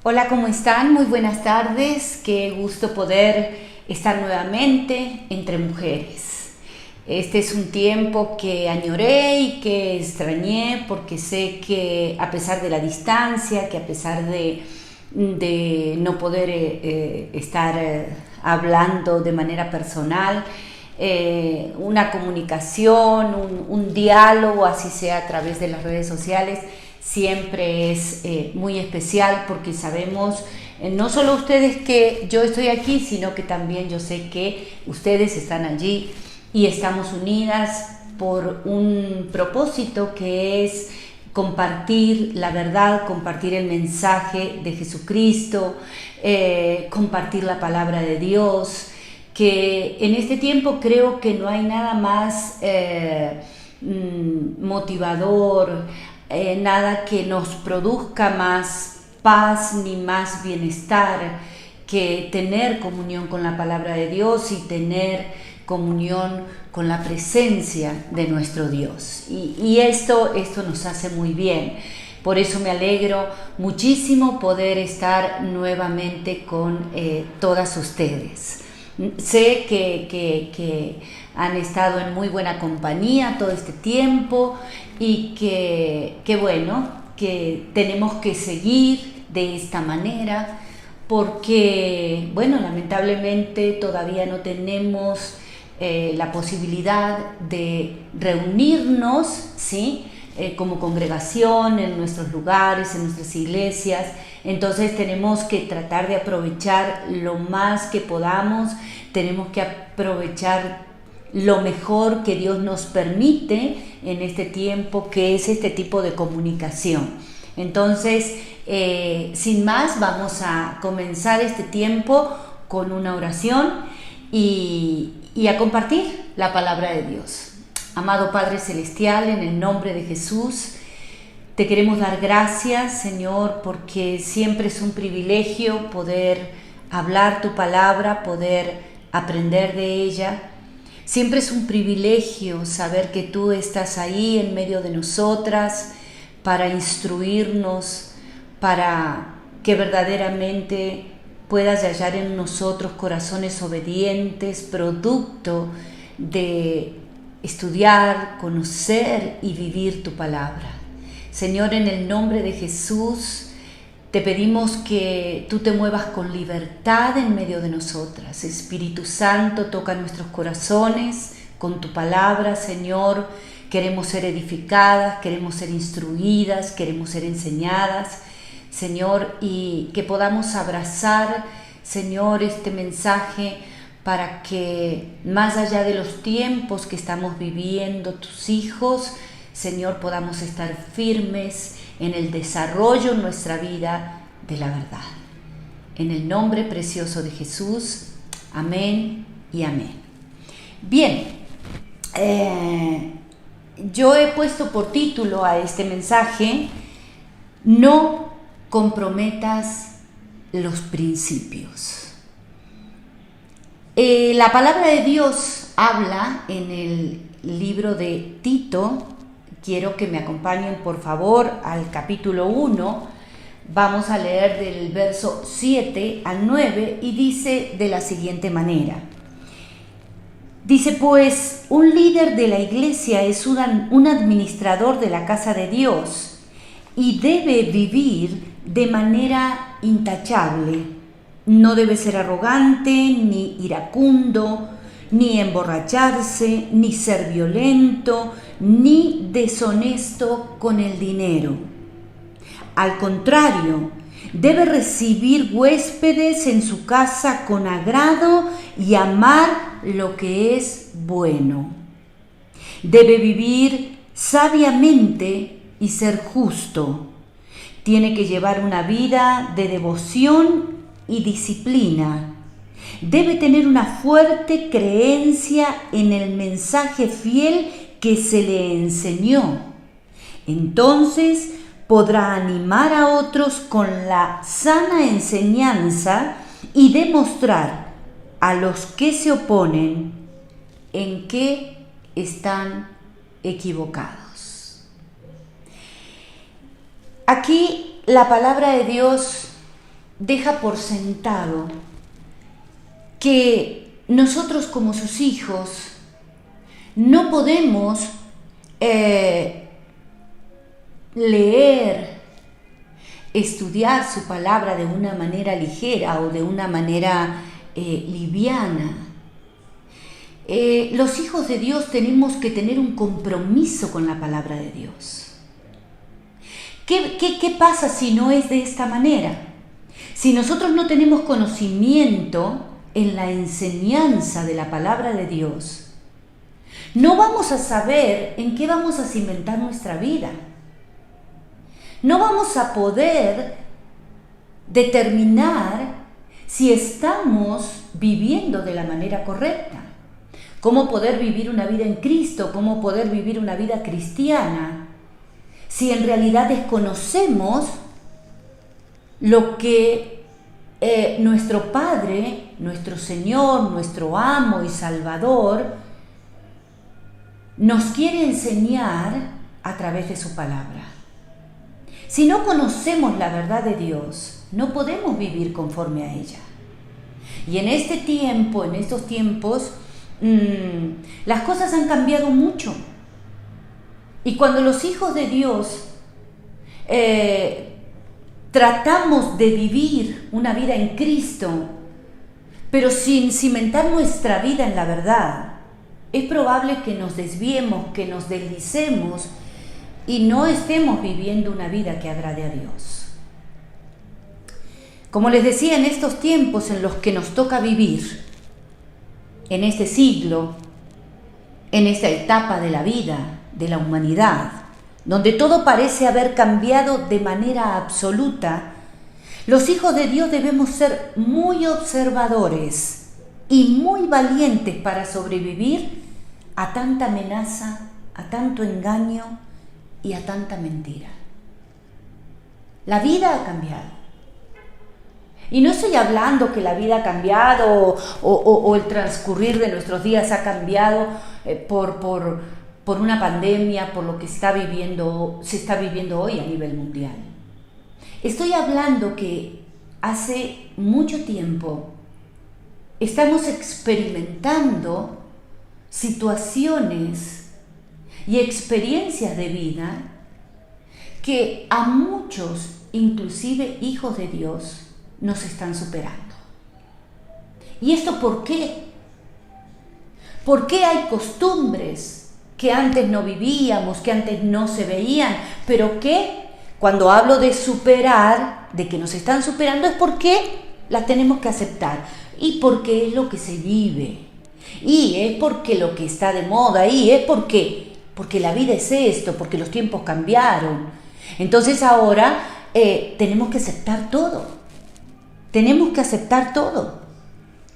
Hola, ¿cómo están? Muy buenas tardes. Qué gusto poder estar nuevamente entre mujeres. Este es un tiempo que añoré y que extrañé porque sé que a pesar de la distancia, que a pesar de no poder estar hablando de manera personal, una comunicación, un diálogo, así sea a través de las redes sociales, siempre es muy especial porque sabemos, no solo ustedes que yo estoy aquí, sino que también yo sé que ustedes están allí y estamos unidas por un propósito que es compartir la verdad, compartir el mensaje de Jesucristo, compartir la palabra de Dios, que en este tiempo creo que no hay nada más motivador, nada que nos produzca más paz ni más bienestar que tener comunión con la palabra de Dios y tener comunión con la presencia de nuestro Dios. Y esto nos hace muy bien. Por eso me alegro muchísimo poder estar nuevamente con todas ustedes. Sé que han estado en muy buena compañía todo este tiempo y que bueno, que tenemos que seguir de esta manera porque, bueno, lamentablemente todavía no tenemos la posibilidad de reunirnos, ¿sí? Como congregación en nuestros lugares, en nuestras iglesias. Entonces tenemos que tratar de aprovechar lo más que podamos, tenemos que aprovechar lo mejor que Dios nos permite en este tiempo, que es este tipo de comunicación. Entonces, sin más, vamos a comenzar este tiempo con una oración y a compartir la palabra de Dios. Amado Padre Celestial, en el nombre de Jesús, te queremos dar gracias, Señor, porque siempre es un privilegio poder hablar tu palabra, poder aprender de ella. Siempre es un privilegio saber que tú estás ahí en medio de nosotras para instruirnos, para que verdaderamente puedas hallar en nosotros corazones obedientes, producto de estudiar, conocer y vivir tu palabra. Señor, en el nombre de Jesús, te pedimos que tú te muevas con libertad en medio de nosotras. Espíritu Santo, toca nuestros corazones con tu palabra, Señor. Queremos ser edificadas, queremos ser instruidas, queremos ser enseñadas, Señor, y que podamos abrazar, Señor, este mensaje para que más allá de los tiempos que estamos viviendo, tus hijos, Señor, podamos estar firmes en el desarrollo en nuestra vida de la verdad. En el nombre precioso de Jesús, amén y amén. Bien, yo he puesto por título a este mensaje: no comprometas los principios. La palabra de Dios habla en el libro de Tito. Quiero que me acompañen por favor al capítulo 1. Vamos a leer del verso 7 al 9 y dice de la siguiente manera. Dice: pues un líder de la iglesia es un administrador de la casa de Dios y debe vivir de manera intachable. No debe ser arrogante, ni iracundo, ni emborracharse, ni ser violento, ni deshonesto con el dinero. Al contrario, debe recibir huéspedes en su casa con agrado y amar lo que es bueno. Debe vivir sabiamente y ser justo. Tiene que llevar una vida de devoción y disciplina. Debe tener una fuerte creencia en el mensaje fiel que se le enseñó. Entonces podrá animar a otros con la sana enseñanza y demostrar a los que se oponen en qué están equivocados. Aquí la palabra de Dios deja por sentado que nosotros como sus hijos no podemos leer, estudiar su palabra de una manera ligera o de una manera liviana. Los hijos de Dios tenemos que tener un compromiso con la palabra de Dios. ¿Qué pasa si no es de esta manera? Si nosotros no tenemos conocimiento en la enseñanza de la palabra de Dios, no vamos a saber en qué vamos a cimentar nuestra vida. No vamos a poder determinar si estamos viviendo de la manera correcta. Cómo poder vivir una vida en Cristo, cómo poder vivir una vida cristiana, si en realidad desconocemos lo que nuestro Padre, nuestro Señor, nuestro Amo y Salvador nos quiere enseñar a través de su palabra. Si no conocemos la verdad de Dios, no podemos vivir conforme a ella. Y en este tiempo, en estos tiempos, las cosas han cambiado mucho. Y cuando los hijos de Dios tratamos de vivir una vida en Cristo, pero sin cimentar nuestra vida en la verdad, es probable que nos desviemos, que nos deslicemos y no estemos viviendo una vida que agrade a Dios. Como les decía, en estos tiempos en los que nos toca vivir, en este siglo, en esta etapa de la vida, de la humanidad, donde todo parece haber cambiado de manera absoluta, los hijos de Dios debemos ser muy observadores y muy valientes para sobrevivir a tanta amenaza, a tanto engaño y a tanta mentira. La vida ha cambiado. Y no estoy hablando que la vida ha cambiado o el transcurrir de nuestros días ha cambiado por una pandemia, por lo que se está viviendo hoy a nivel mundial. Estoy hablando que hace mucho tiempo estamos experimentando situaciones y experiencias de vida que a muchos, inclusive hijos de Dios, nos están superando. ¿Y esto por qué? ¿Por qué hay costumbres que antes no vivíamos, que antes no se veían, pero que cuando hablo de superar, de que nos están superando, es porque las tenemos que aceptar y porque es lo que se vive y es porque lo que está de moda y es porque la vida es esto, porque los tiempos cambiaron. Entonces ahora tenemos que aceptar todo. Tenemos que aceptar todo.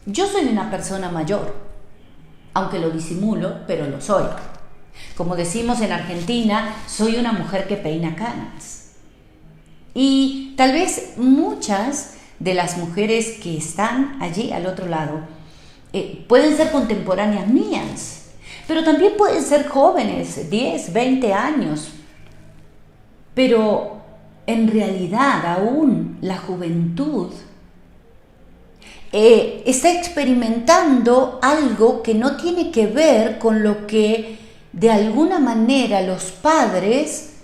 Yo soy una persona mayor, aunque lo disimulo, pero lo soy. Como decimos en Argentina, soy una mujer que peina canas. Y tal vez muchas de las mujeres que están allí al otro lado pueden ser contemporáneas mías, pero también pueden ser jóvenes, 10, 20 años. Pero en realidad aún la juventud está experimentando algo que no tiene que ver con lo que de alguna manera los padres,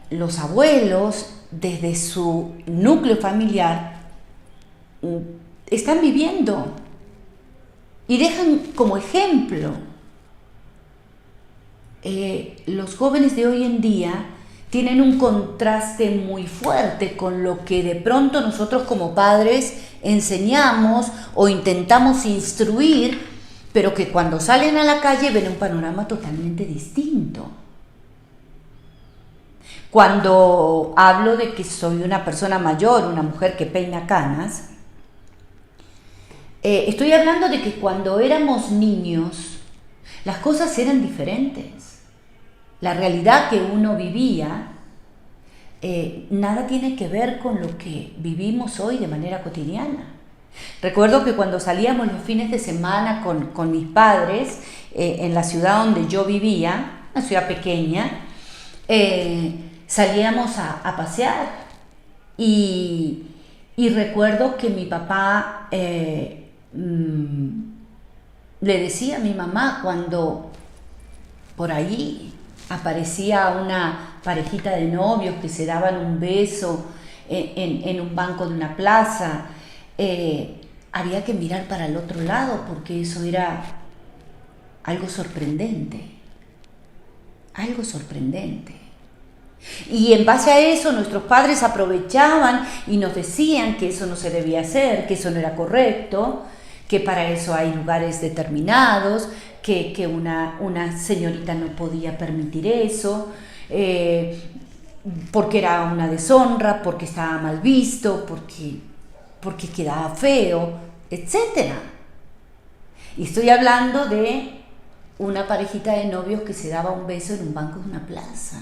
los abuelos, desde su núcleo familiar, están viviendo y dejan como ejemplo. Los jóvenes de hoy en día tienen un contraste muy fuerte con lo que de pronto nosotros como padres enseñamos o intentamos instruir, pero que cuando salen a la calle ven un panorama totalmente distinto. Cuando hablo de que soy una persona mayor, una mujer que peina canas, estoy hablando de que cuando éramos niños las cosas eran diferentes. La realidad que uno vivía nada tiene que ver con lo que vivimos hoy de manera cotidiana. Recuerdo que cuando salíamos los fines de semana con mis padres en la ciudad donde yo vivía, una ciudad pequeña, salíamos a pasear y Y recuerdo que mi papá le decía a mi mamá cuando por ahí aparecía una parejita de novios que se daban un beso en un banco de una plaza, había que mirar para el otro lado porque eso era algo sorprendente, algo sorprendente. Y en base a eso nuestros padres aprovechaban y nos decían que eso no se debía hacer, que eso no era correcto, que para eso hay lugares determinados, que una señorita no podía permitir eso, porque era una deshonra, porque estaba mal visto, porque quedaba feo, etc. Y estoy hablando de una parejita de novios que se daba un beso en un banco de una plaza.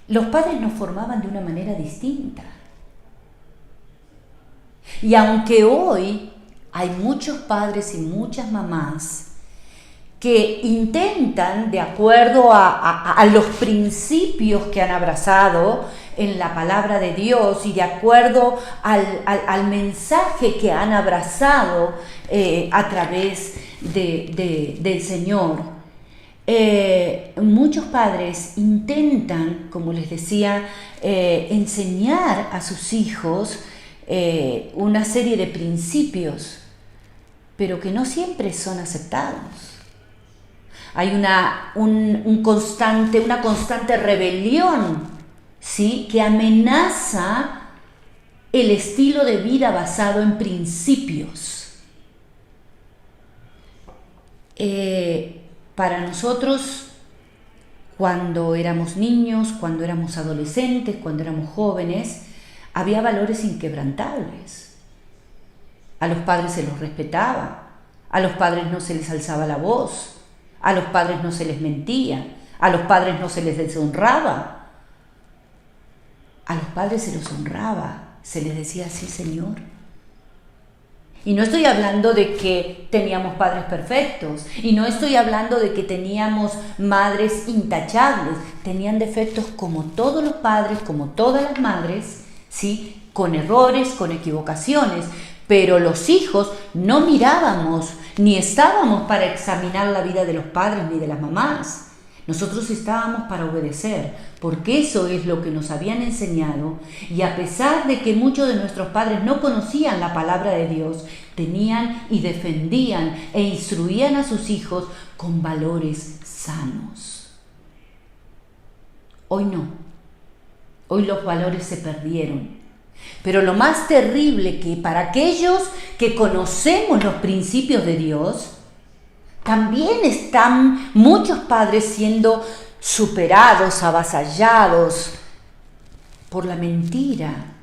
Los padres nos formaban de una manera distinta. Y aunque hoy hay muchos padres y muchas mamás que intentan, de acuerdo a los principios que han abrazado en la palabra de Dios y de acuerdo al mensaje que han abrazado a través del Señor, muchos padres intentan, como les decía, enseñar a sus hijos una serie de principios, pero que no siempre son aceptados. Hay una constante rebelión, ¿sí?, que amenaza el estilo de vida basado en principios. Para nosotros, cuando éramos niños, cuando éramos adolescentes, cuando éramos jóvenes, había valores inquebrantables. A los padres se los respetaba, a los padres no se les alzaba la voz, a los padres no se les mentía, a los padres no se les deshonraba. A los padres se los honraba, se les decía sí, Señor. Y no estoy hablando de que teníamos padres perfectos, y no estoy hablando de que teníamos madres intachables. Tenían defectos como todos los padres, como todas las madres, ¿sí?, con errores, con equivocaciones, pero los hijos no mirábamos ni estábamos para examinar la vida de los padres ni de las mamás. Nosotros estábamos para obedecer, porque eso es lo que nos habían enseñado, y a pesar de que muchos de nuestros padres no conocían la palabra de Dios, tenían y defendían e instruían a sus hijos con valores sanos. Hoy no. Hoy los valores se perdieron. Pero lo más terrible que para aquellos que conocemos los principios de Dios, también están muchos padres siendo superados, avasallados por la mentira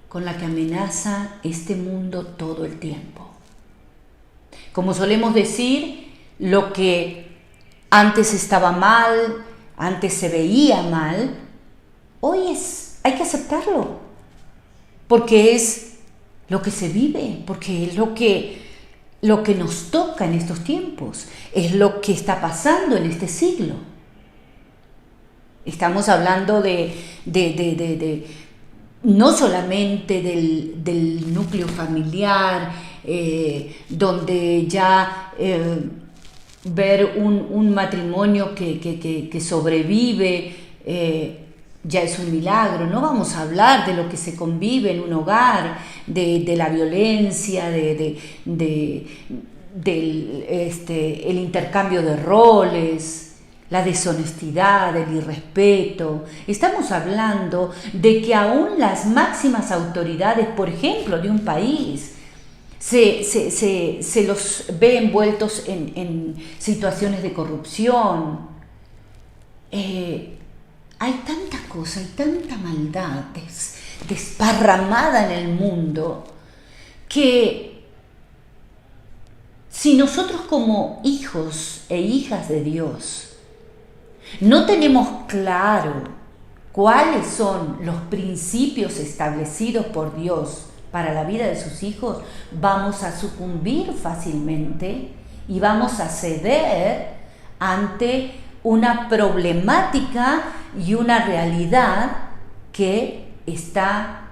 con la que amenaza este mundo todo el tiempo. Como solemos decir, lo que antes estaba mal, antes se veía mal, hoy hay que aceptarlo, porque es lo que se vive, porque es lo que nos toca en estos tiempos, es lo que está pasando en este siglo. Estamos hablando de no solamente del núcleo familiar, donde ya ver un matrimonio que sobrevive ya es un milagro. No vamos a hablar de lo que se convive en un hogar, de la violencia, del intercambio de roles, la deshonestidad, el irrespeto. Estamos hablando de que aún las máximas autoridades, por ejemplo, de un país, se los ve envueltos en situaciones de corrupción. Hay tanta cosa, hay tanta maldad desparramada en el mundo, que si nosotros como hijos e hijas de Dios no tenemos claro cuáles son los principios establecidos por Dios para la vida de sus hijos, vamos a sucumbir fácilmente y vamos a ceder ante una problemática y una realidad que está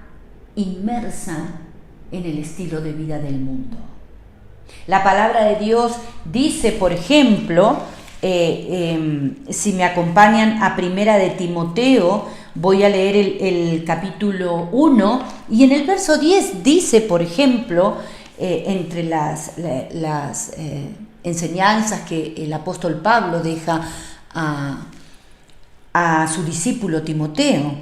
inmersa en el estilo de vida del mundo. La palabra de Dios dice, por ejemplo, si me acompañan a Primera de Timoteo, voy a leer el capítulo 1, y en el verso 10 dice, por ejemplo, entre las enseñanzas que el apóstol Pablo deja a su discípulo Timoteo,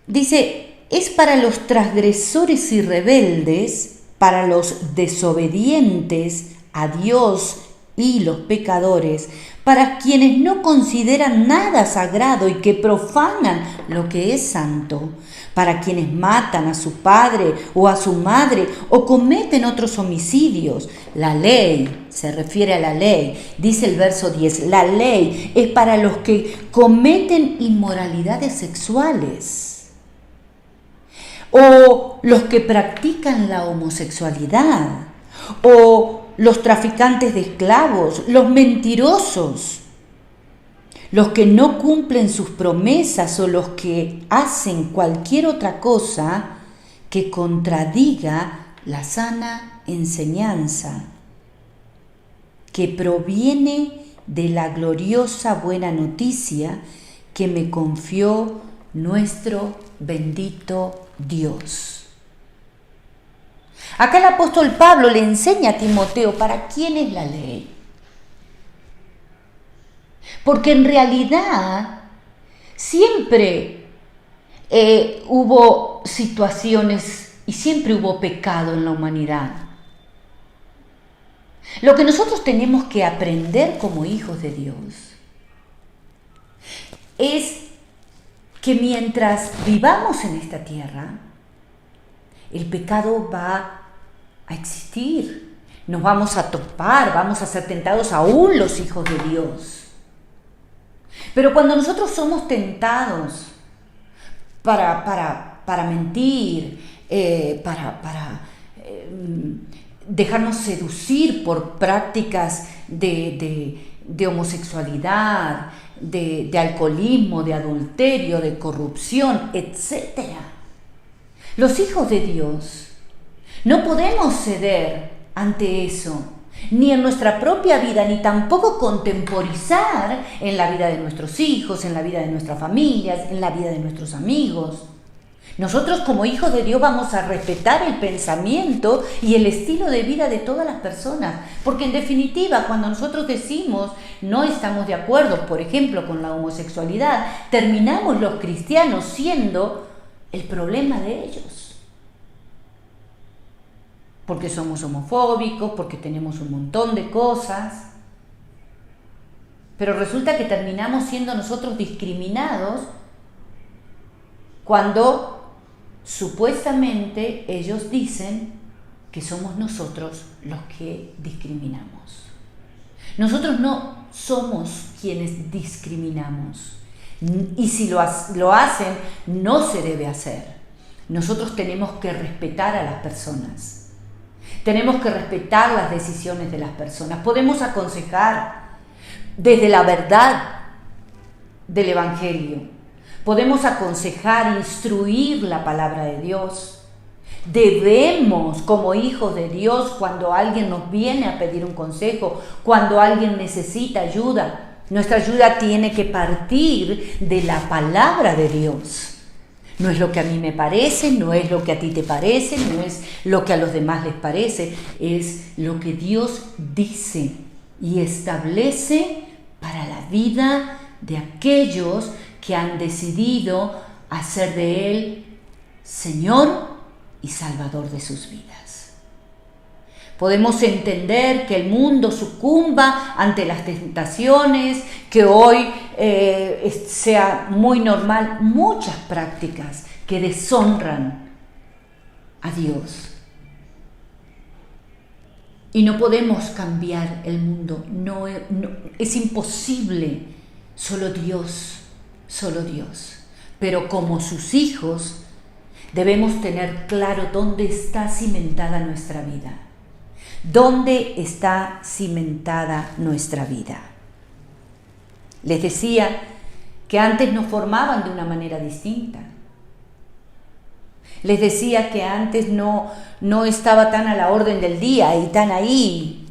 dice: es para los transgresores y rebeldes, para los desobedientes a Dios y los pecadores, para quienes no consideran nada sagrado y que profanan lo que es santo, para quienes matan a su padre o a su madre o cometen otros homicidios. La ley, se refiere a la ley, dice el verso 10, la ley es para los que cometen inmoralidades sexuales, o los que practican la homosexualidad, o los traficantes de esclavos, los mentirosos, los que no cumplen sus promesas o los que hacen cualquier otra cosa que contradiga la sana enseñanza que proviene de la gloriosa buena noticia que me confió nuestro bendito Dios. Acá el apóstol Pablo le enseña a Timoteo para quién es la ley. Porque en realidad siempre hubo situaciones y siempre hubo pecado en la humanidad. Lo que nosotros tenemos que aprender como hijos de Dios es que mientras vivamos en esta tierra, el pecado va a existir. Nos vamos a topar, vamos a ser tentados aún los hijos de Dios. Pero cuando nosotros somos tentados para mentir, para dejarnos seducir por prácticas de homosexualidad, de alcoholismo, de adulterio, de corrupción, etc. Los hijos de Dios no podemos ceder ante eso, ni en nuestra propia vida, ni tampoco contemporizar en la vida de nuestros hijos, en la vida de nuestras familias, en la vida de nuestros amigos. Nosotros como hijos de Dios vamos a respetar el pensamiento y el estilo de vida de todas las personas, porque en definitiva cuando nosotros decimos no estamos de acuerdo, por ejemplo, con la homosexualidad, terminamos los cristianos siendo el problema de ellos. Porque somos homofóbicos, porque tenemos un montón de cosas, pero resulta que terminamos siendo nosotros discriminados cuando supuestamente ellos dicen que somos nosotros los que discriminamos. Nosotros no somos quienes discriminamos, y si lo hacen, no se debe hacer. Nosotros tenemos que respetar a las personas, tenemos que respetar las decisiones de las personas. Podemos aconsejar desde la verdad del Evangelio, podemos aconsejar, instruir la palabra de Dios. Debemos, como hijos de Dios, cuando alguien nos viene a pedir un consejo, cuando alguien necesita ayuda, nuestra ayuda tiene que partir de la palabra de Dios. No es lo que a mí me parece, no es lo que a ti te parece, no es lo que a los demás les parece, es lo que Dios dice y establece para la vida de aquellos que han decidido hacer de Él Señor y Salvador de sus vidas. Podemos entender que el mundo sucumba ante las tentaciones, que hoy sea muy normal muchas prácticas que deshonran a Dios. Y no podemos cambiar el mundo, no, es imposible, solo Dios. Pero como sus hijos debemos tener claro dónde está cimentada nuestra vida. ¿Dónde está cimentada nuestra vida? Les decía que antes nos formaban de una manera distinta. Les decía que antes no estaba tan a la orden del día y tan ahí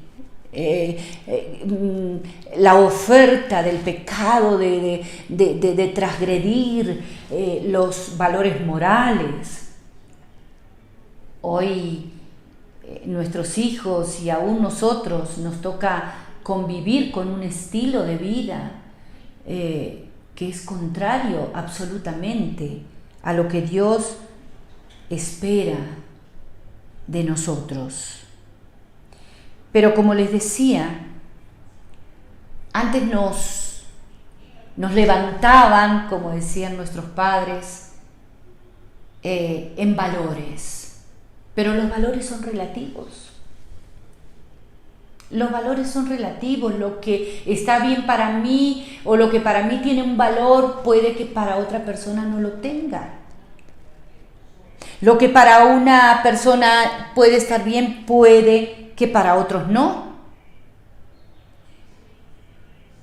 la oferta del pecado, de transgredir los valores morales. Hoy nuestros hijos y aún nosotros nos toca convivir con un estilo de vida que es contrario absolutamente a lo que Dios espera de nosotros. Pero como les decía, antes nos levantaban, como decían nuestros padres, en valores. Pero los valores son relativos. Los valores son relativos. Lo que está bien para mí o lo que para mí tiene un valor puede que para otra persona no lo tenga. Lo que para una persona puede estar bien puede que para otros no.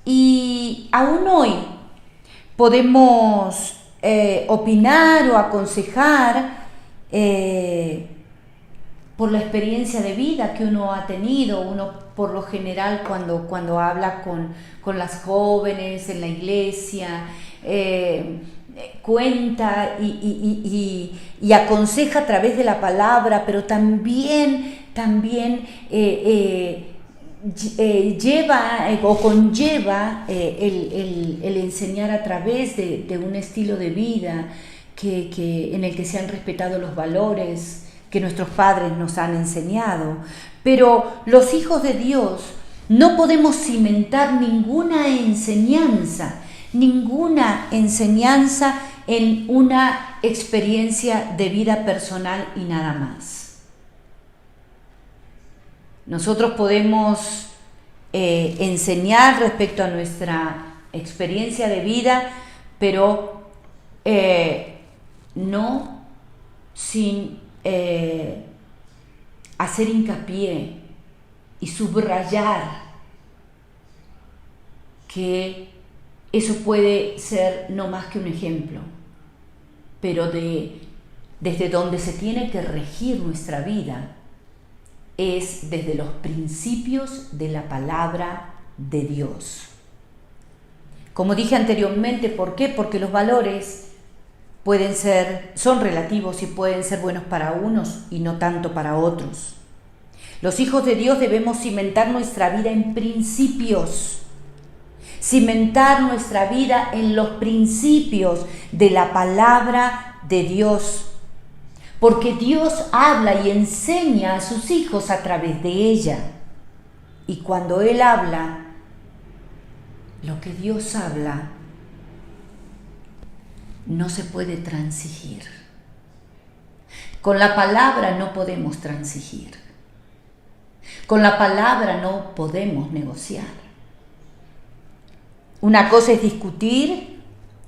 Y aún hoy podemos opinar o aconsejar por la experiencia de vida que uno ha tenido. Uno por lo general cuando habla con las jóvenes en la iglesia, cuenta y aconseja a través de la palabra, pero también lleva o conlleva el enseñar a través de un estilo de vida en el que se han respetado los valores que nuestros padres nos han enseñado. Pero los hijos de Dios no podemos cimentar ninguna enseñanza en una experiencia de vida personal y nada más. Nosotros podemos enseñar respecto a nuestra experiencia de vida, pero no sin hacer hincapié y subrayar que eso puede ser no más que un ejemplo, pero desde donde se tiene que regir nuestra vida es desde los principios de la palabra de Dios. Como dije anteriormente, ¿por qué? Porque los valores son relativos y pueden ser buenos para unos y no tanto para otros. Los hijos de Dios debemos cimentar nuestra vida en principios, cimentar nuestra vida en los principios de la palabra de Dios, porque Dios habla y enseña a sus hijos a través de ella. Y cuando Él habla, lo que Dios habla no se puede transigir. Con la palabra no podemos transigir. Con la palabra no podemos negociar. Una cosa es discutir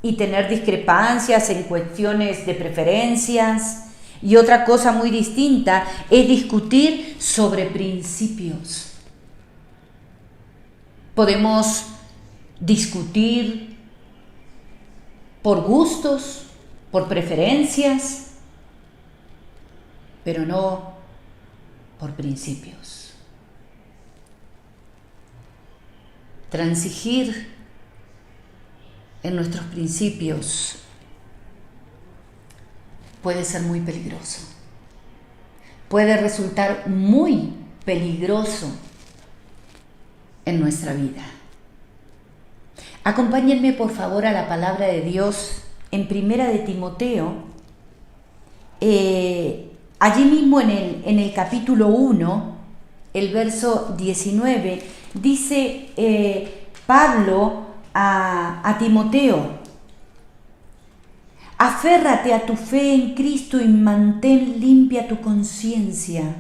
y tener discrepancias en cuestiones de preferencias, y otra cosa muy distinta es discutir sobre principios. Podemos discutir por gustos, por preferencias, pero no por principios. Transigir en nuestros principios puede ser muy peligroso. Puede resultar muy peligroso en nuestra vida. Acompáñenme por favor a la palabra de Dios en Primera de Timoteo, allí mismo en el capítulo 1, el verso 19, dice Pablo a Timoteo: aférrate a tu fe en Cristo y mantén limpia tu conciencia,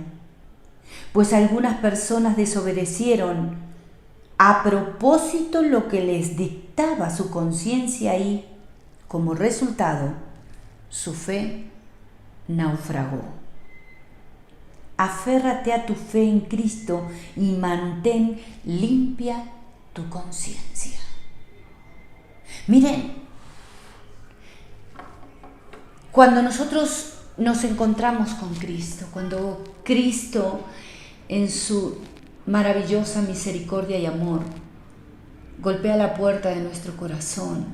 pues algunas personas desobedecieron a propósito lo que les dictaba su conciencia y, como resultado, su fe naufragó. Aférrate a tu fe en Cristo y mantén limpia tu conciencia. Miren, Cuando nosotros nos encontramos con Cristo, cuando Cristo en su maravillosa misericordia y amor golpea la puerta de nuestro corazón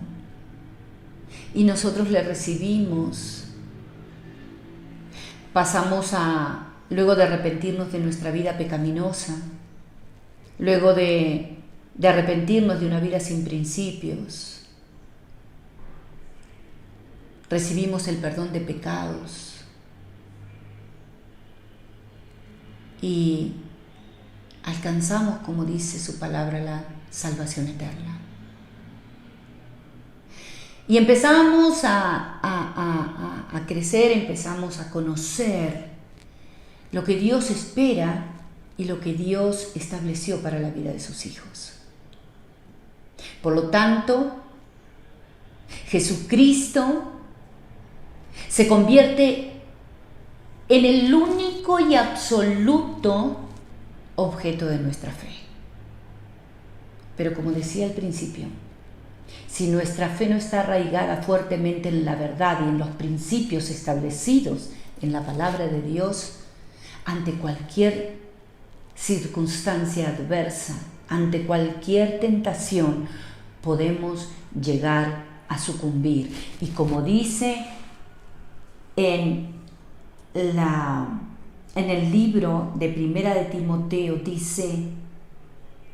y nosotros le recibimos, pasamos luego de arrepentirnos de nuestra vida pecaminosa, luego de arrepentirnos de una vida sin principios, recibimos el perdón de pecados y alcanzamos, como dice su palabra, la salvación eterna. Y empezamos a crecer, empezamos a conocer lo que Dios espera y lo que Dios estableció para la vida de sus hijos. Por lo tanto, Jesucristo se convierte en el único y absoluto objeto de nuestra fe. Pero como decía al principio, si nuestra fe no está arraigada fuertemente en la verdad y en los principios establecidos en la palabra de Dios, ante cualquier circunstancia adversa, ante cualquier tentación, podemos llegar a sucumbir. Y como dice en el libro de Primera de Timoteo, dice: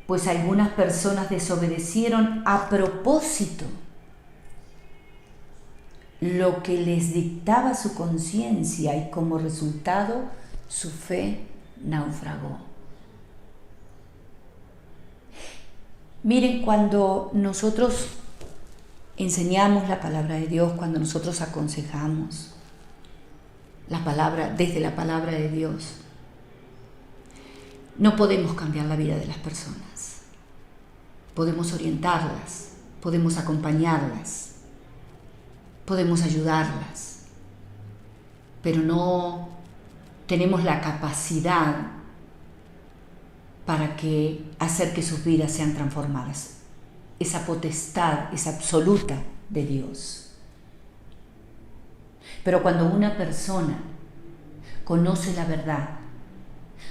pues algunas personas desobedecieron a propósito lo que les dictaba su conciencia y como resultado su fe naufragó. Miren, cuando nosotros enseñamos la palabra de Dios, cuando nosotros aconsejamos desde la palabra de Dios, no podemos cambiar la vida de las personas. Podemos orientarlas, podemos acompañarlas, podemos ayudarlas, pero no tenemos la capacidad para hacer que sus vidas sean transformadas. Esa potestad es absoluta de Dios. Pero cuando una persona conoce la verdad,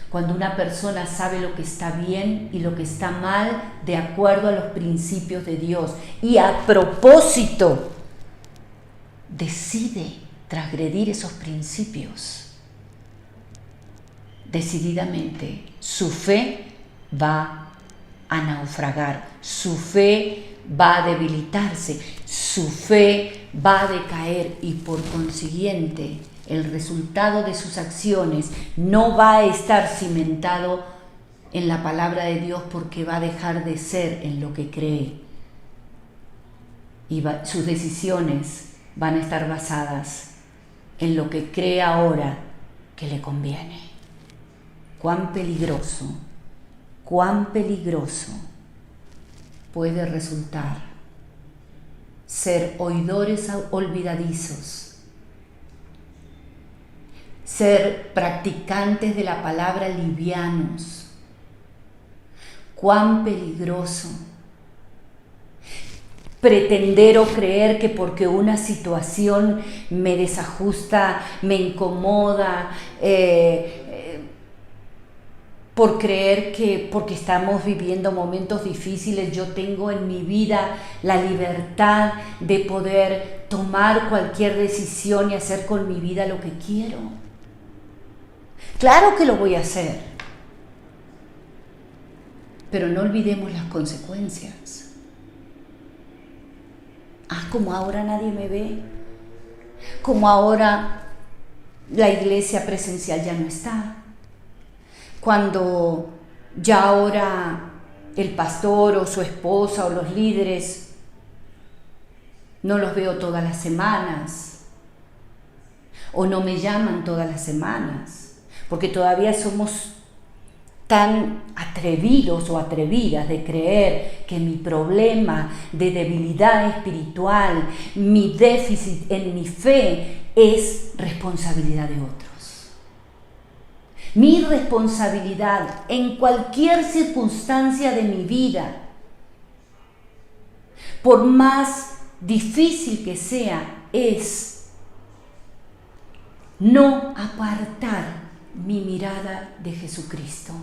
cuando una persona sabe lo que está bien y lo que está mal de acuerdo a los principios de Dios y a propósito decide transgredir esos principios, decididamente su fe va a naufragar, su fe va a debilitarse, su fe va a decaer y por consiguiente el resultado de sus acciones no va a estar cimentado en la palabra de Dios, porque va a dejar de ser en lo que cree y sus decisiones van a estar basadas en lo que cree ahora que le conviene. Cuán peligroso puede resultar ser oidores olvidadizos, ser practicantes de la palabra livianos. Cuán peligroso pretender o creer que porque una situación me desajusta, me incomoda, por creer que porque estamos viviendo momentos difíciles yo tengo en mi vida la libertad de poder tomar cualquier decisión y hacer con mi vida lo que quiero. Claro que lo voy a hacer, pero no olvidemos las consecuencias. Como ahora nadie me ve, como ahora la iglesia presencial ya no está, cuando ya ahora el pastor o su esposa o los líderes no los veo todas las semanas o no me llaman todas las semanas, porque todavía somos tan atrevidos o atrevidas de creer que mi problema de debilidad espiritual, mi déficit en mi fe es responsabilidad de otros. Mi responsabilidad en cualquier circunstancia de mi vida, por más difícil que sea, es no apartar mi mirada de Jesucristo,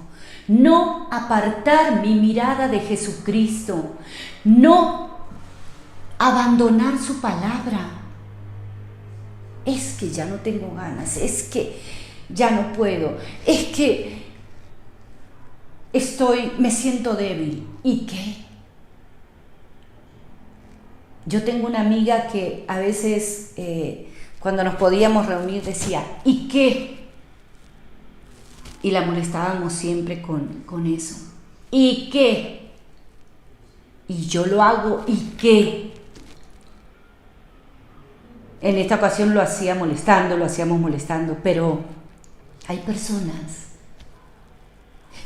no apartar mi mirada de Jesucristo, no abandonar su palabra. Es que ya no tengo ganas, es que ya no puedo, es que me siento débil. ¿Y qué? Yo tengo una amiga que a veces cuando nos podíamos reunir decía, ¿y qué? Y la molestábamos siempre con eso. ¿Y qué? Y yo lo hago, ¿y qué? En esta ocasión lo hacíamos molestando, pero hay personas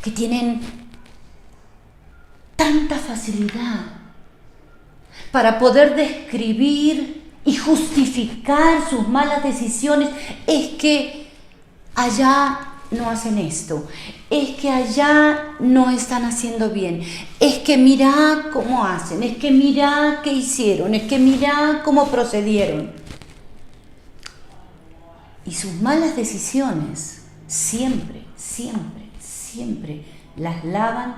que tienen tanta facilidad para poder describir y justificar sus malas decisiones. Es que allá no hacen esto, es que allá no están haciendo bien, es que mirá cómo hacen, es que mirá qué hicieron, es que mirá cómo procedieron. Y sus malas decisiones siempre las lavan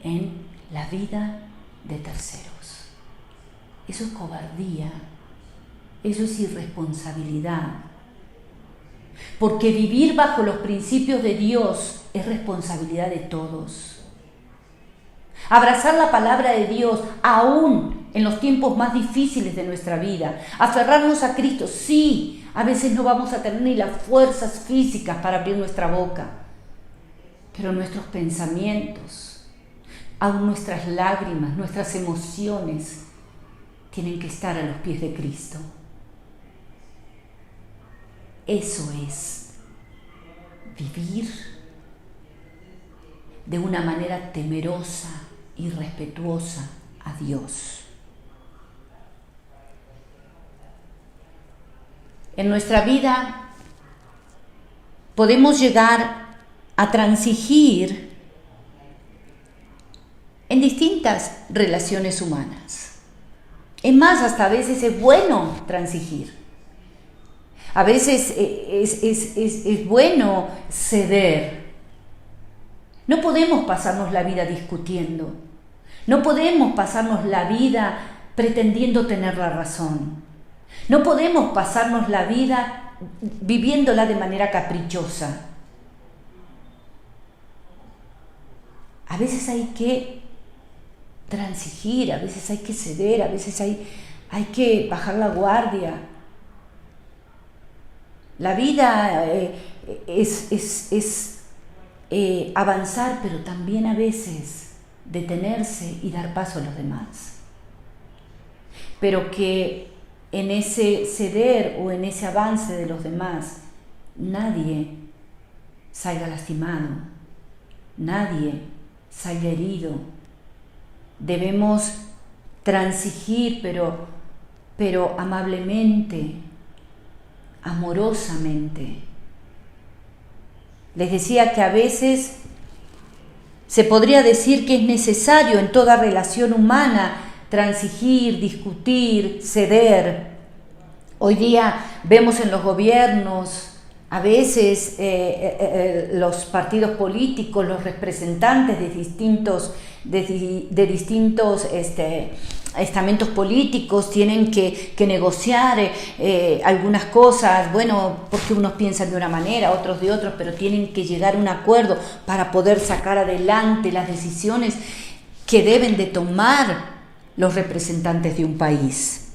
en la vida de terceros. Eso es cobardía, eso es irresponsabilidad. Porque vivir bajo los principios de Dios es responsabilidad de todos. Abrazar la palabra de Dios aún en los tiempos más difíciles de nuestra vida. Aferrarnos a Cristo, sí. A veces no vamos a tener ni las fuerzas físicas para abrir nuestra boca, pero nuestros pensamientos, aún nuestras lágrimas, nuestras emociones, tienen que estar a los pies de Cristo. Eso es vivir de una manera temerosa y respetuosa a Dios. En nuestra vida podemos llegar a transigir en distintas relaciones humanas. Es más, hasta a veces es bueno transigir. A veces es bueno ceder. No podemos pasarnos la vida discutiendo. No podemos pasarnos la vida pretendiendo tener la razón. No podemos pasarnos la vida viviéndola de manera caprichosa. A veces hay que transigir, a veces hay que ceder, a veces hay que bajar la guardia. La vida es avanzar, pero también a veces detenerse y dar paso a los demás. Pero que en ese ceder o en ese avance de los demás, nadie salga lastimado, nadie salga herido. Debemos transigir, pero amablemente, amorosamente. Les decía que a veces se podría decir que es necesario en toda relación humana transigir, discutir, ceder. Hoy día vemos en los gobiernos, a veces los partidos políticos, los representantes de distintos estamentos políticos tienen que negociar algunas cosas, bueno, porque unos piensan de una manera, otros de otros, pero tienen que llegar a un acuerdo para poder sacar adelante las decisiones que deben de tomar los representantes de un país.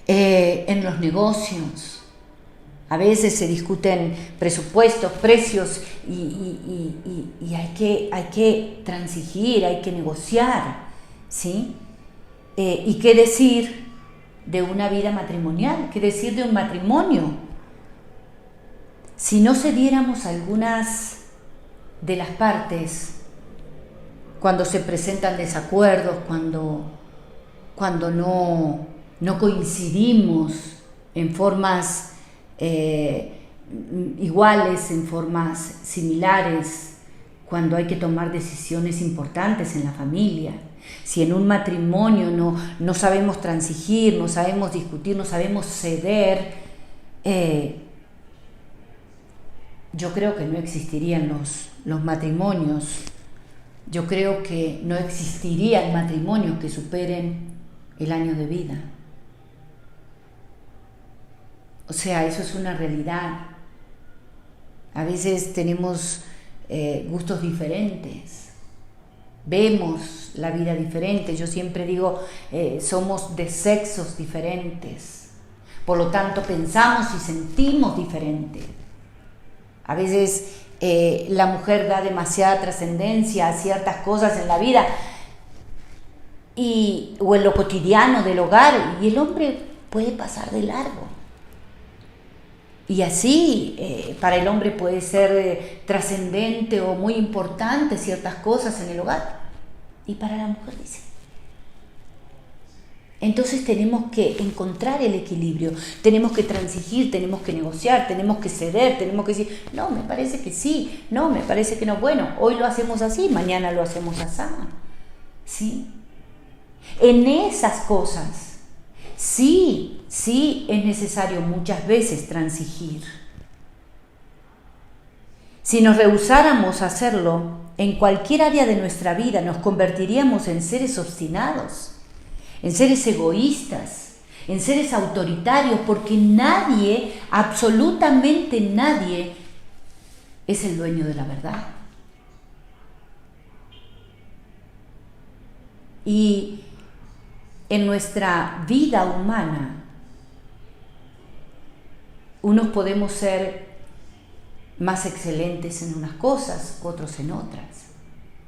En los negocios, a veces se discuten presupuestos, precios y hay que transigir, hay que negociar, ¿sí? ¿Y qué decir de una vida matrimonial? ¿Qué decir de un matrimonio? Si no cediéramos algunas de las partes, cuando se presentan desacuerdos, cuando no coincidimos en formas iguales, en formas similares, cuando hay que tomar decisiones importantes en la familia. Si en un matrimonio no sabemos transigir, no sabemos discutir, no sabemos ceder, yo creo que no existirían los matrimonios. Yo creo que no existirían matrimonios que superen el año de vida. O sea, eso es una realidad. A veces tenemos gustos diferentes, vemos la vida diferente. Yo siempre digo, somos de sexos diferentes, por lo tanto pensamos y sentimos diferente. A veces la mujer da demasiada trascendencia a ciertas cosas en la vida o en lo cotidiano del hogar, y el hombre puede pasar de largo. Y así para el hombre puede ser trascendente o muy importante ciertas cosas en el hogar, y para la mujer dice. Entonces tenemos que encontrar el equilibrio, tenemos que transigir, tenemos que negociar, tenemos que ceder, tenemos que decir, no, me parece que sí, no, me parece que no, bueno, hoy lo hacemos así, mañana lo hacemos así, ¿sí? En esas cosas, sí es necesario muchas veces transigir. Si nos rehusáramos a hacerlo, en cualquier área de nuestra vida nos convertiríamos en seres obstinados, en seres egoístas, en seres autoritarios, porque nadie, absolutamente nadie, es el dueño de la verdad. Y en nuestra vida humana, unos podemos ser más excelentes en unas cosas, otros en otras,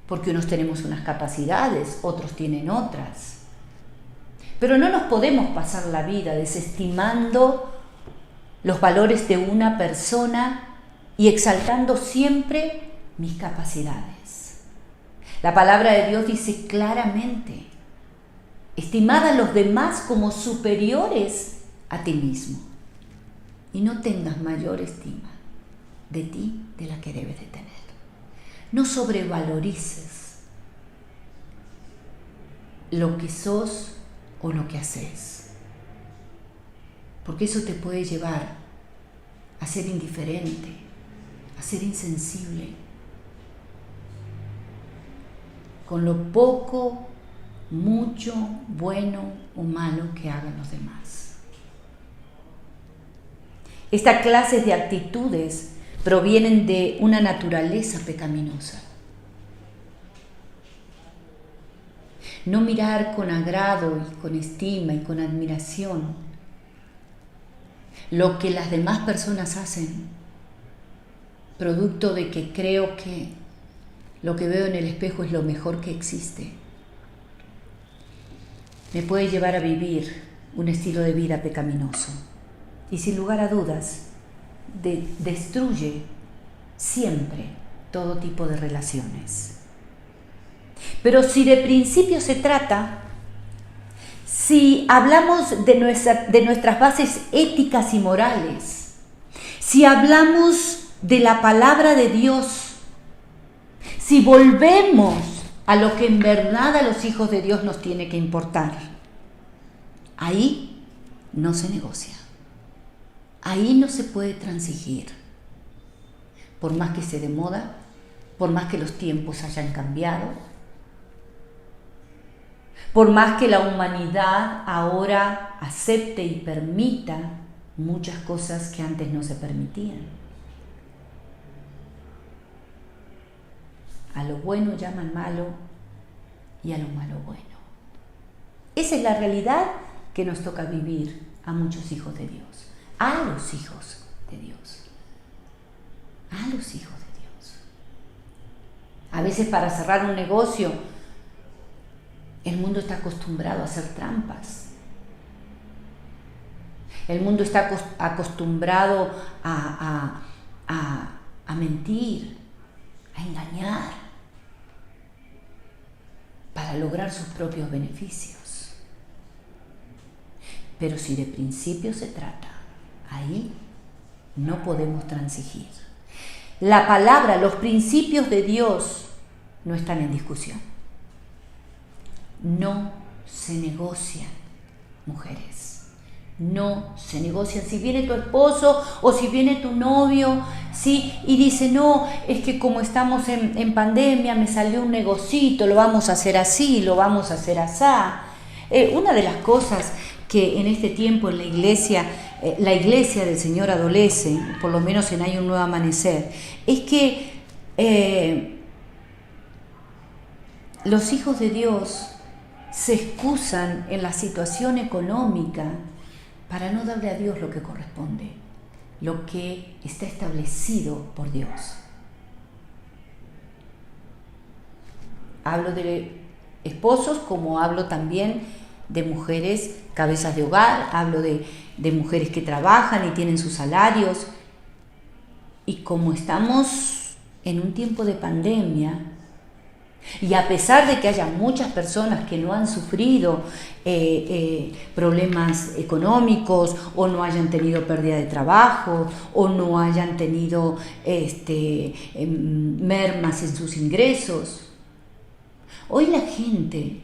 porque unos tenemos unas capacidades, otros tienen otras. Pero no nos podemos pasar la vida desestimando los valores de una persona y exaltando siempre mis capacidades. La palabra de Dios dice claramente, estimad a los demás como superiores a ti mismo y no tengas mayor estima de ti de la que debes de tener. No sobrevalorices lo que sos o lo que haces, porque eso te puede llevar a ser indiferente, a ser insensible, con lo poco, mucho, bueno o malo que hagan los demás. Estas clases de actitudes provienen de una naturaleza pecaminosa. No mirar con agrado y con estima y con admiración lo que las demás personas hacen, producto de que creo que lo que veo en el espejo es lo mejor que existe, me puede llevar a vivir un estilo de vida pecaminoso y sin lugar a dudas destruye siempre todo tipo de relaciones. Pero si de principio se trata, si hablamos de nuestras bases éticas y morales, si hablamos de la palabra de Dios, si volvemos a lo que en verdad a los hijos de Dios nos tiene que importar, ahí no se negocia, ahí no se puede transigir, por más que esté de moda, por más que los tiempos hayan cambiado, por más que la humanidad ahora acepte y permita muchas cosas que antes no se permitían. A lo bueno llaman malo y a lo malo bueno. Esa es la realidad que nos toca vivir a muchos hijos de Dios, a los hijos de Dios, a los hijos de Dios. A veces para cerrar un negocio, el mundo está acostumbrado a hacer trampas. El mundo está acostumbrado a mentir, a engañar, para lograr sus propios beneficios. Pero si de principio se trata, ahí no podemos transigir. La palabra, los principios de Dios no están en discusión. No se negocian, mujeres. no se negocian. Si viene tu esposo o si viene tu novio, ¿sí? Y dice, no, es que como estamos en pandemia, me salió un negocito, lo vamos a hacer así, lo vamos a hacer asá. Una de las cosas que en este tiempo en la iglesia del Señor adolece, por lo menos en Hay un Nuevo Amanecer, es que los hijos de Dios se excusan en la situación económica para no darle a Dios lo que corresponde, lo que está establecido por Dios. Hablo de esposos como hablo también de mujeres cabezas de hogar, hablo de mujeres que trabajan y tienen sus salarios. Y como estamos en un tiempo de pandemia, y a pesar de que haya muchas personas que no han sufrido problemas económicos o no hayan tenido pérdida de trabajo o no hayan tenido mermas en sus ingresos, hoy la gente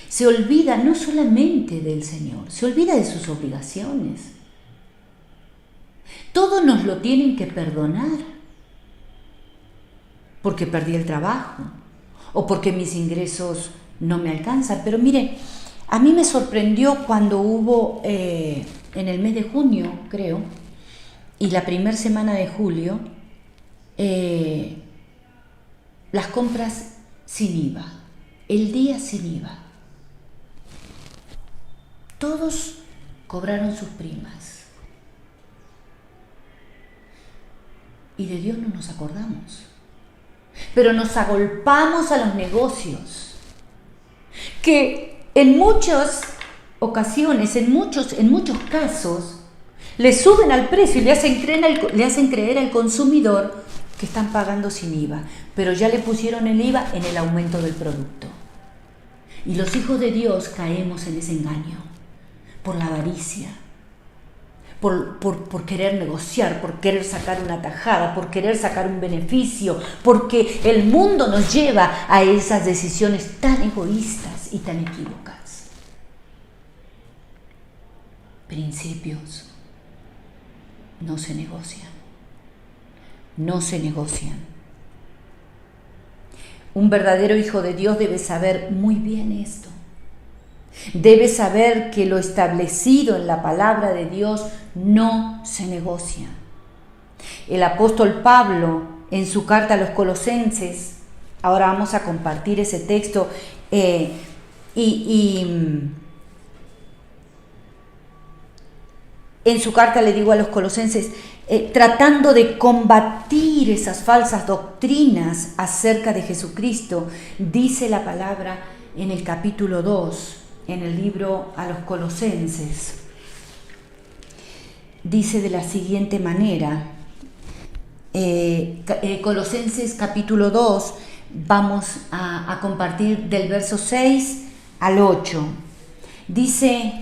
se olvida no solamente del Señor, se olvida de sus obligaciones. Todo nos lo tienen que perdonar. Porque perdí el trabajo o porque mis ingresos no me alcanzan. Pero mire, a mí me sorprendió cuando hubo en el mes de junio, creo, y la primera semana de julio, las compras sin IVA, el día sin IVA. Todos cobraron sus primas. Y de Dios no nos acordamos. Pero nos agolpamos a los negocios, que en muchas ocasiones, en muchos casos, le suben al precio y le hacen creer al consumidor que están pagando sin IVA, pero ya le pusieron el IVA en el aumento del producto. Y los hijos de Dios caemos en ese engaño, por la avaricia, por querer negociar, por querer sacar una tajada, por querer sacar un beneficio, porque el mundo nos lleva a esas decisiones tan egoístas y tan equívocas. Principios no se negocian, no se negocian. Un verdadero hijo de Dios debe saber muy bien esto. Debe saber que lo establecido en la palabra de Dios no se negocia. El apóstol Pablo, en su carta a los Colosenses, ahora vamos a compartir ese texto, en su carta le digo a los Colosenses, tratando de combatir esas falsas doctrinas acerca de Jesucristo, dice la palabra en el capítulo 2, en el libro a los Colosenses, dice de la siguiente manera, Colosenses capítulo 2, vamos a compartir del verso 6 al 8, dice: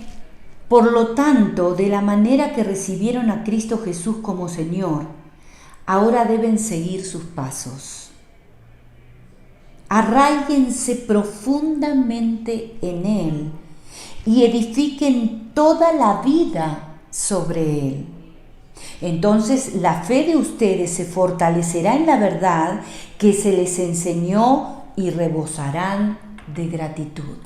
por lo tanto, de la manera que recibieron a Cristo Jesús como Señor, ahora deben seguir sus pasos. Arráiguense profundamente en Él y edifiquen toda la vida sobre Él. Entonces la fe de ustedes se fortalecerá en la verdad que se les enseñó y rebosarán de gratitud.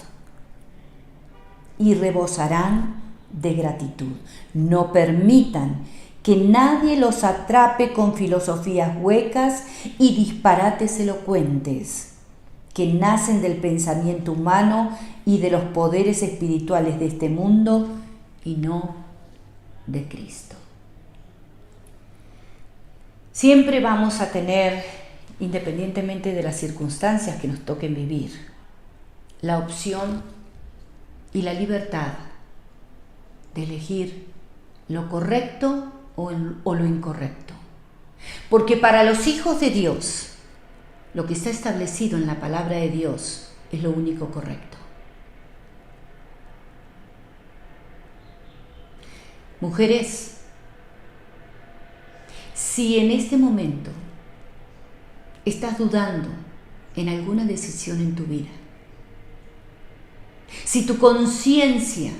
Y rebosarán de gratitud. No permitan que nadie los atrape con filosofías huecas y disparates elocuentes que nacen del pensamiento humano y de los poderes espirituales de este mundo y no de Cristo. Siempre vamos a tener, independientemente de las circunstancias que nos toquen vivir, la opción y la libertad de elegir lo correcto o lo incorrecto. Porque para los hijos de Dios, lo que está establecido en la palabra de Dios es lo único correcto. Mujeres, si en este momento estás dudando en alguna decisión en tu vida, si tu conciencia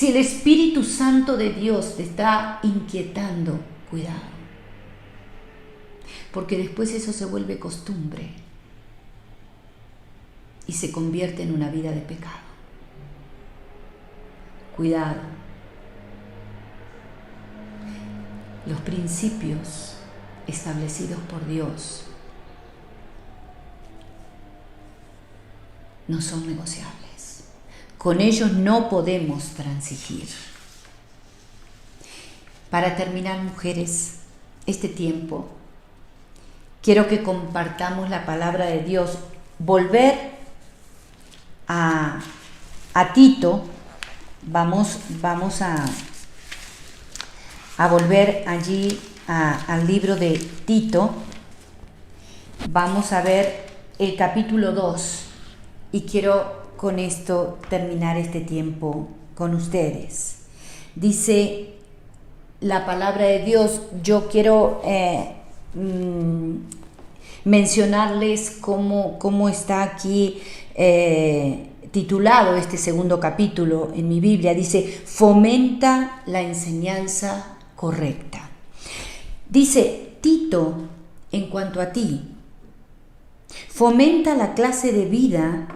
Si el Espíritu Santo de Dios te está inquietando, cuidado, porque después eso se vuelve costumbre y se convierte en una vida de pecado. Cuidado. Los principios establecidos por Dios no son negociables. Con ellos no podemos transigir. Para terminar, mujeres, este tiempo, quiero que compartamos la palabra de Dios. Volver a Tito, vamos a volver allí al libro de Tito. Vamos a ver el capítulo 2 y quiero con esto terminar este tiempo con ustedes. Dice la palabra de Dios, yo quiero mencionarles cómo está aquí titulado este segundo capítulo en mi Biblia. Dice, fomenta la enseñanza correcta. Dice, Tito, en cuanto a ti, fomenta la clase de vida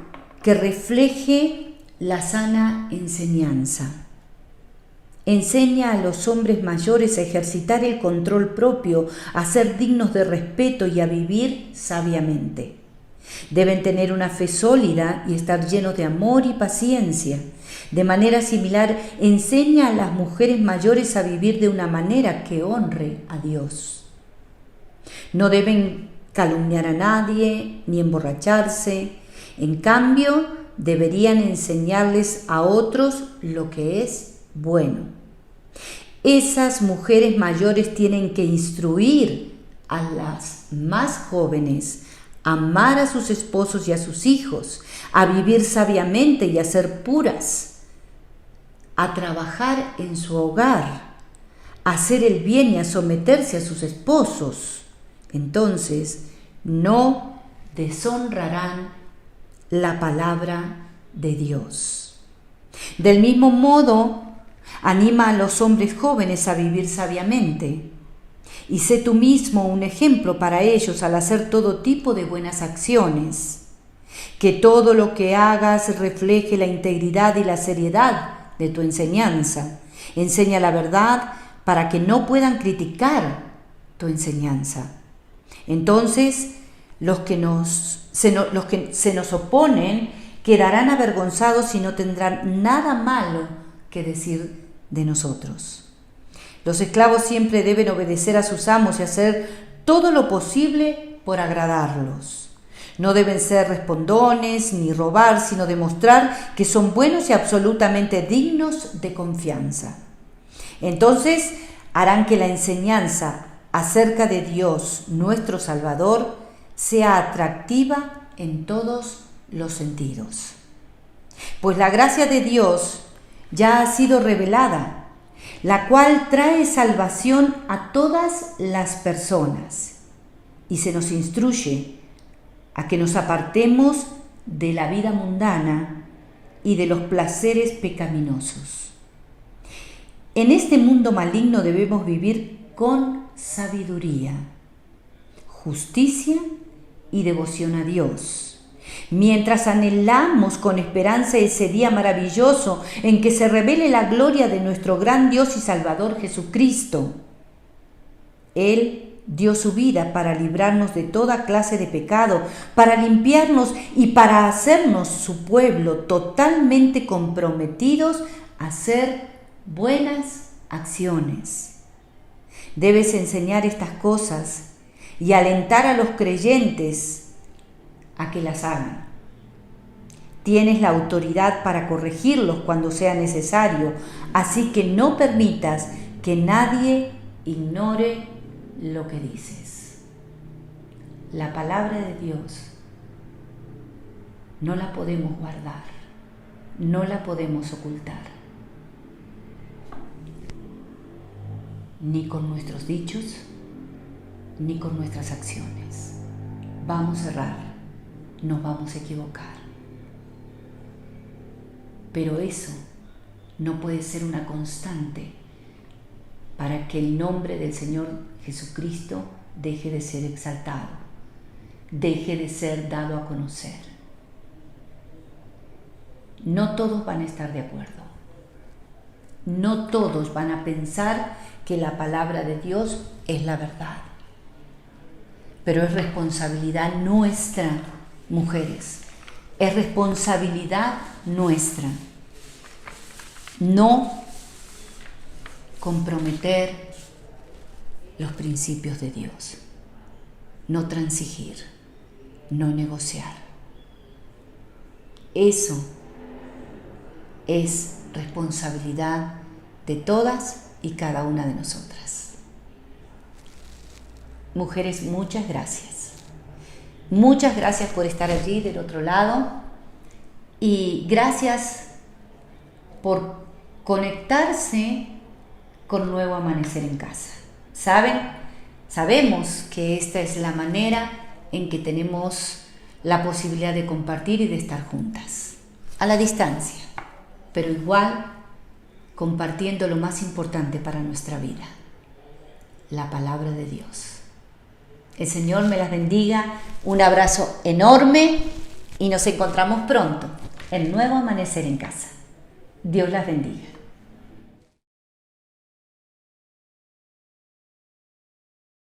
que refleje la sana enseñanza. Enseña a los hombres mayores a ejercitar el control propio, a ser dignos de respeto y a vivir sabiamente. Deben tener una fe sólida y estar llenos de amor y paciencia. De manera similar, enseña a las mujeres mayores a vivir de una manera que honre a Dios. No deben calumniar a nadie ni emborracharse. En cambio, deberían enseñarles a otros lo que es bueno. Esas mujeres mayores tienen que instruir a las más jóvenes a amar a sus esposos y a sus hijos, a vivir sabiamente y a ser puras, a trabajar en su hogar, a hacer el bien y a someterse a sus esposos. Entonces, no deshonrarán la palabra de Dios. Del mismo modo, anima a los hombres jóvenes a vivir sabiamente y sé tú mismo un ejemplo para ellos al hacer todo tipo de buenas acciones. Que todo lo que hagas refleje la integridad y la seriedad de tu enseñanza. Enseña la verdad para que no puedan criticar tu enseñanza. Entonces, los que se nos oponen quedarán avergonzados y no tendrán nada malo que decir de nosotros. Los esclavos siempre deben obedecer a sus amos y hacer todo lo posible por agradarlos. No deben ser respondones ni robar, sino demostrar que son buenos y absolutamente dignos de confianza. Entonces harán que la enseñanza acerca de Dios, nuestro Salvador, sea atractiva en todos los sentidos. Pues la gracia de Dios ya ha sido revelada, la cual trae salvación a todas las personas, y se nos instruye a que nos apartemos de la vida mundana y de los placeres pecaminosos. En este mundo maligno debemos vivir con sabiduría, justicia y devoción a Dios, mientras anhelamos con esperanza ese día maravilloso en que se revele la gloria de nuestro gran Dios y Salvador Jesucristo. Él dio su vida para librarnos de toda clase de pecado, para limpiarnos y para hacernos su pueblo totalmente comprometidos a hacer buenas acciones. Debes enseñar estas cosas y alentar a los creyentes a que las hagan. Tienes la autoridad para corregirlos cuando sea necesario, así que no permitas que nadie ignore lo que dices. La palabra de Dios no la podemos guardar, no la podemos ocultar, ni con nuestros dichos, ni con nuestras acciones. Vamos a errar, nos vamos a equivocar, pero eso no puede ser una constante para que el nombre del Señor Jesucristo deje de ser exaltado, deje de ser dado a conocer. No todos van a estar de acuerdo. No todos van a pensar que la palabra de Dios es la verdad. Pero es responsabilidad nuestra, mujeres. Es responsabilidad nuestra. No comprometer los principios de Dios. No transigir. No negociar. Eso es responsabilidad de todas y cada una de nosotras. Mujeres, muchas gracias. Muchas gracias por estar allí del otro lado y gracias por conectarse con Nuevo Amanecer en Casa. Sabemos que esta es la manera en que tenemos la posibilidad de compartir y de estar juntas, a la distancia, pero igual compartiendo lo más importante para nuestra vida, la palabra de Dios. El Señor me las bendiga, un abrazo enorme y nos encontramos pronto en Nuevo Amanecer en Casa. Dios las bendiga.